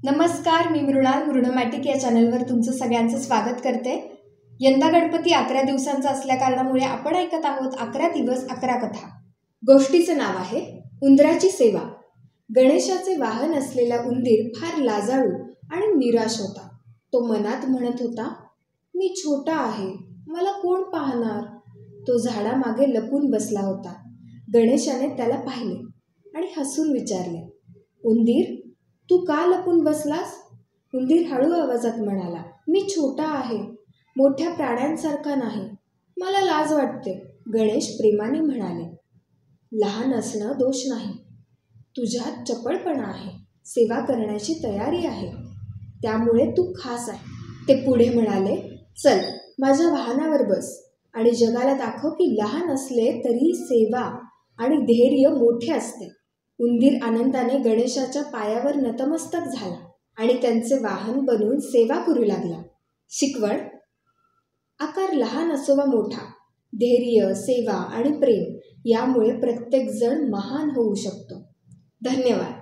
नमस्कार, मी मृणाल मृणमॅटिक या चॅनलवर तुमचं सगळ्यांचं स्वागत करते. यंदा गणपती 11 दिवसांचा असल्या कारणामुळे आपण ऐकत आहोत 11 दिवस 11 कथा. गोष्टीचं नाव आहे उंदराची सेवा. गणेशाचे वाहन असलेला उंदीर फार लाजाळू आणि निराश होता. तो मनात म्हणत होता, मी छोटा आहे, मला कोण पाहणार. तो झाडामागे लपून बसला होता. गणेशाने त्याला पाहिले आणि हसून विचारले, उंदीर, तू का लपून बसलास? उंदीर हळू आवाजात म्हणाला, मी छोटा आहे, मोठ्या प्राण्यांसारखा नाही, मला लाज वाटते. गणेश प्रेमाने म्हणाले, लहान असणं दोष नाही, तुझ्यात चपळपणा आहे, सेवा करण्याची तयारी आहे, त्यामुळे तू खास आहे. ते पुढे म्हणाले, चल माझ्या वाहनावर बस आणि जगाला दाखव की लहान असले तरी सेवा आणि धैर्य मोठे असते. उंदीर आनंदाने गणेशाच्या पायावर नतमस्तक झाला आणि त्यांचे वाहन बनवून सेवा करू लागला. शिकवण: आकार लहान असो वा मोठा, धैर्य, सेवा आणि प्रेम यामुळे प्रत्येक जण महान होऊ शकतो. धन्यवाद.